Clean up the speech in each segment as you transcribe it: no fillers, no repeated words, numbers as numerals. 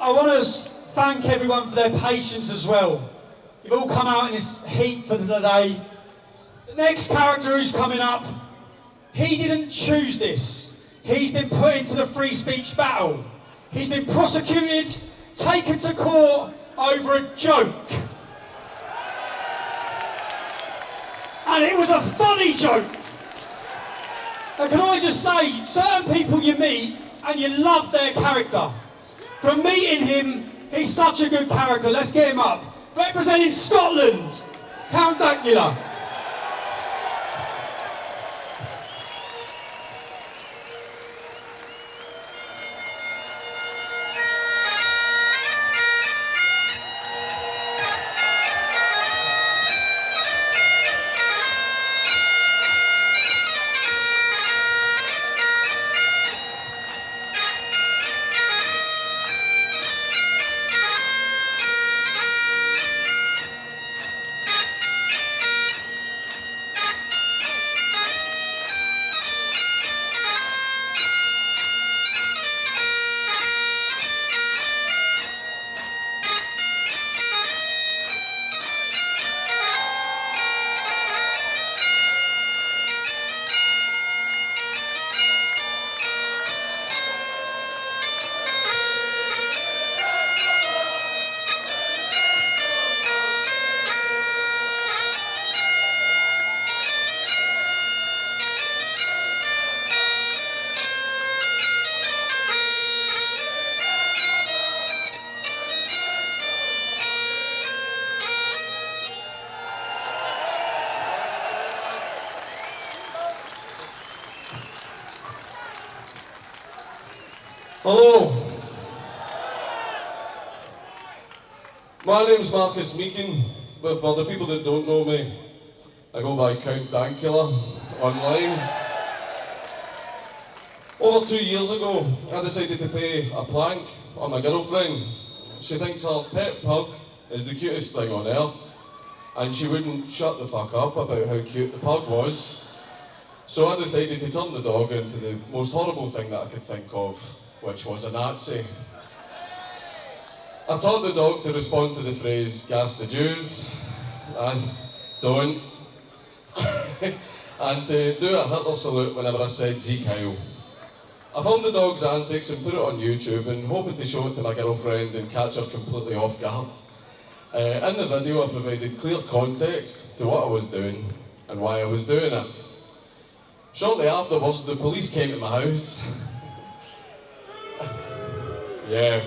I want to thank everyone for their patience as well. You've all come out in this heat for the day. The next character who's coming up, he didn't choose this. He's been put into the free speech battle. He's been prosecuted, taken to court over a joke. And it was a funny joke. And can I just say, certain people you meet and you love their character. From meeting him, he's such a good character. Let's get him up. Representing Scotland, Count Dankula. Hello, my name's Marcus Meakin, but for the people that don't know me, I go by Count Dankula online. Over 2 years ago, I decided to pay a plank on my girlfriend. She thinks her pet pug is the cutest thing on earth, and she wouldn't shut the fuck up about how cute the pug was. So I decided to turn the dog into the most horrible thing that I could think of, which was a Nazi. I taught the dog to respond to the phrase, gas the Jews, and don't, and to do a Hitler salute whenever I said Sieg Heil. I filmed the dog's antics and put it on YouTube and hoping to show it to my girlfriend and catch her completely off guard. In the video I provided clear context to what I was doing and why I was doing it. Shortly afterwards, the police came to my house. Yeah.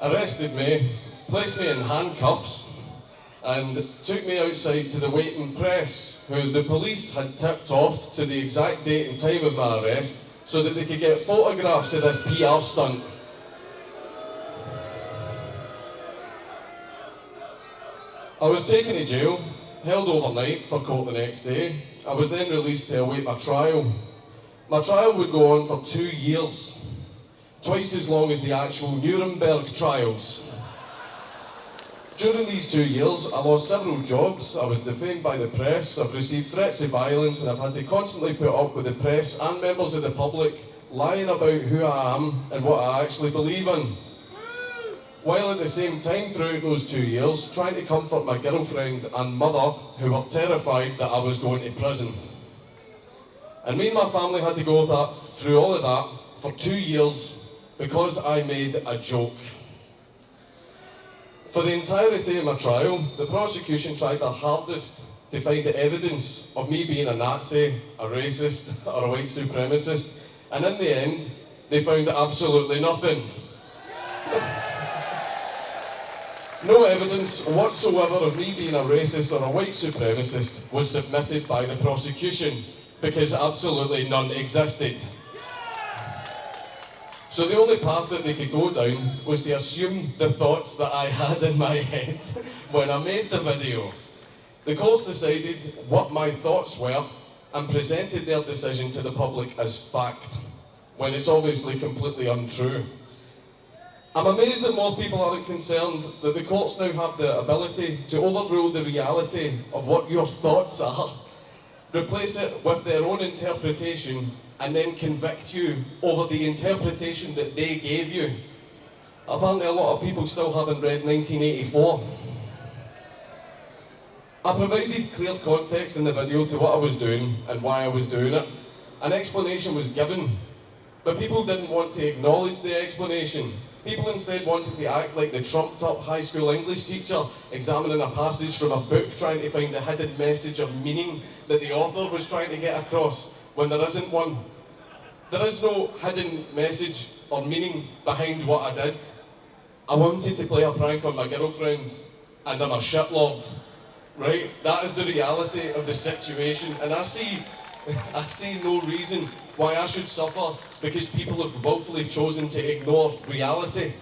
Arrested me, placed me in handcuffs, and took me outside to the waiting press, who the police had tipped off to the exact date and time of my arrest so that they could get photographs of this PR stunt. I was taken to jail, held overnight for court the next day. I was then released to await my trial. My trial would go on for 2 years. Twice as long as the actual Nuremberg Trials. During these 2 years, I lost several jobs, I was defamed by the press, I've received threats of violence, and I've had to constantly put up with the press and members of the public lying about who I am and what I actually believe in. While at the same time throughout those 2 years, trying to comfort my girlfriend and mother, who were terrified that I was going to prison. And me and my family had to go through all of that for 2 years, because I made a joke. For the entirety of my trial, the prosecution tried their hardest to find evidence of me being a Nazi, a racist, or a white supremacist, and in the end, they found absolutely nothing. No evidence whatsoever of me being a racist or a white supremacist was submitted by the prosecution, because absolutely none existed. So the only path that they could go down was to assume the thoughts that I had in my head when I made the video. The courts decided what my thoughts were and presented their decision to the public as fact, when it's obviously completely untrue. I'm amazed that more people aren't concerned that the courts now have the ability to overrule the reality of what your thoughts are, replace it with their own interpretation, and then convict you over the interpretation that they gave you. Apparently a lot of people still haven't read 1984. I provided clear context in the video to what I was doing and why I was doing it. An explanation was given, but people didn't want to acknowledge the explanation. People instead wanted to act like the trumped up high school English teacher examining a passage from a book trying to find the hidden message or meaning that the author was trying to get across, when there isn't one. There is no hidden message or meaning behind what I did. I wanted to play a prank on my girlfriend, and I'm a shitlord, right? That is the reality of the situation, and I see no reason why I should suffer because people have willfully chosen to ignore reality.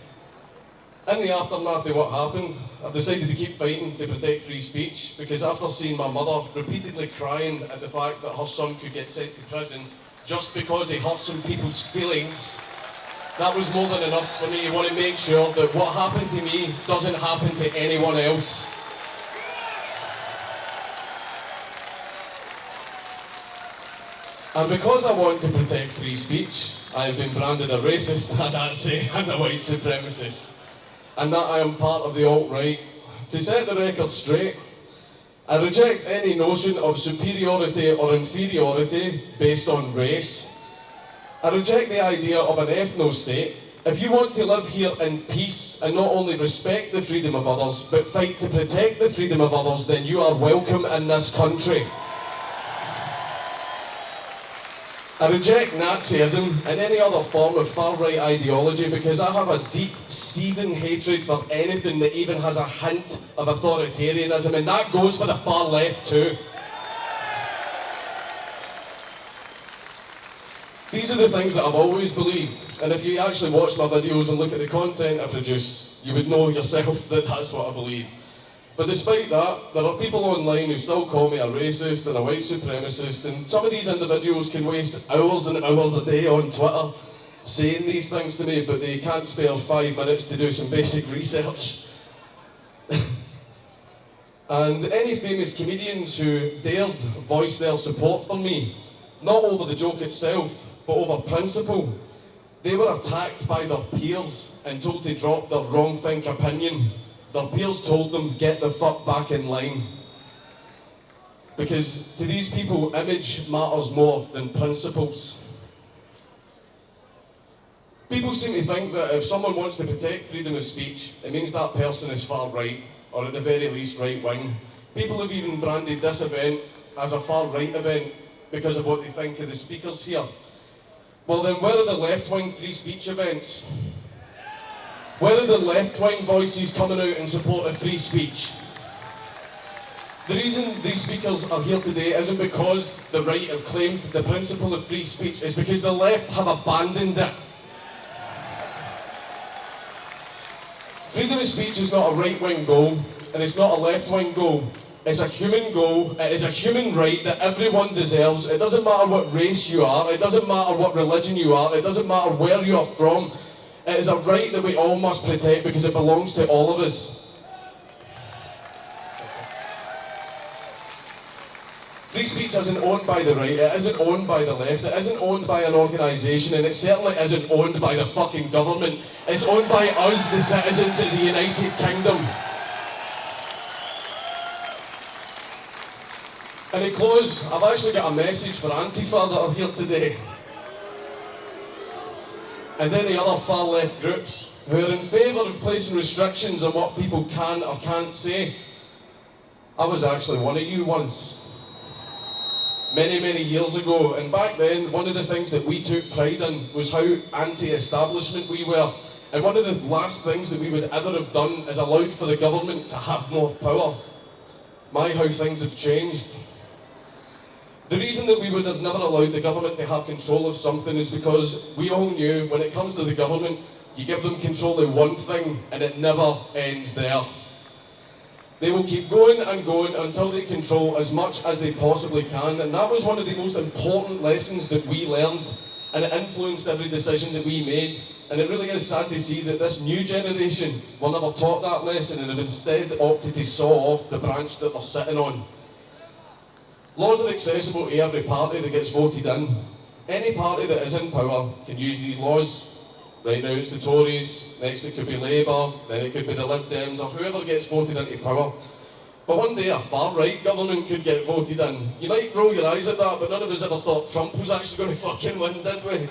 In the aftermath of what happened, I've decided to keep fighting to protect free speech, because after seeing my mother repeatedly crying at the fact that her son could get sent to prison just because he hurt some people's feelings, that was more than enough for me to want to make sure that what happened to me doesn't happen to anyone else. And because I want to protect free speech, I have been branded a racist, a Nazi, and a white supremacist. And that I am part of the alt-right. To set the record straight, I reject any notion of superiority or inferiority based on race. I reject the idea of an ethno-state. If you want to live here in peace and not only respect the freedom of others, but fight to protect the freedom of others, then you are welcome in this country. I reject Nazism and any other form of far-right ideology because I have a deep, seething hatred for anything that even has a hint of authoritarianism, and that goes for the far left too. These are the things that I've always believed, and if you actually watch my videos and look at the content I produce, you would know yourself that that's what I believe. But despite that, there are people online who still call me a racist and a white supremacist, and some of these individuals can waste hours and hours a day on Twitter saying these things to me, but they can't spare 5 minutes to do some basic research. And any famous comedians who dared voice their support for me, not over the joke itself, but over principle, they were attacked by their peers and told to drop their wrong-think opinion. Their peers told them, get the fuck back in line. Because to these people, image matters more than principles. People seem to think that if someone wants to protect freedom of speech, it means that person is far right, or at the very least right wing. People have even branded this event as a far right event because of what they think of the speakers here. Well then, where are the left wing free speech events? Where are the left-wing voices coming out in support of free speech? The reason these speakers are here today isn't because the right have claimed the principle of free speech, it's because the left have abandoned it. Freedom of speech is not a right-wing goal, and it's not a left-wing goal. It's a human goal, it is a human right that everyone deserves. It doesn't matter what race you are, it doesn't matter what religion you are, it doesn't matter where you are from. It is a right that we all must protect because it belongs to all of us. Free speech isn't owned by the right, it isn't owned by the left, it isn't owned by an organisation, and it certainly isn't owned by the fucking government. It's owned by us, the citizens of the United Kingdom. And to close, I've actually got a message for Antifa that are here today. And any other far left groups who are in favour of placing restrictions on what people can or can't say. I was actually one of you once, many years ago, and back then one of the things that we took pride in was how anti-establishment we were, and one of the last things that we would ever have done is allowed for the government to have more power. My, how things have changed. The reason that we would have never allowed the government to have control of something is because we all knew when it comes to the government, you give them control of one thing and it never ends there. They will keep going and going until they control as much as they possibly can, and that was one of the most important lessons that we learned, and it influenced every decision that we made. And it really is sad to see that this new generation were never taught that lesson and have instead opted to saw off the branch that they're sitting on. Laws are accessible to every party that gets voted in. Any party that is in power can use these laws. Right now it's the Tories, next it could be Labour, then it could be the Lib Dems, or whoever gets voted into power. But one day a far-right government could get voted in. You might roll your eyes at that, but none of us ever thought Trump was actually going to fucking win, did we?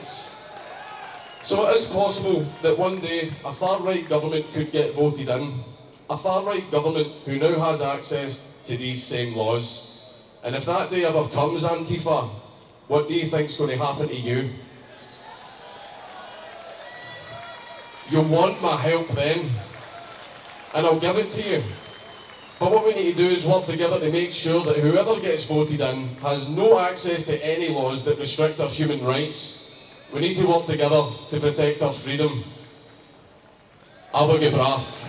So it is possible that one day a far-right government could get voted in. A far-right government who now has access to these same laws. And if that day ever comes, Antifa, what do you think's going to happen to you? You'll want my help then, and I'll give it to you. But what we need to do is work together to make sure that whoever gets voted in has no access to any laws that restrict our human rights. We need to work together to protect our freedom. Aber gebracht.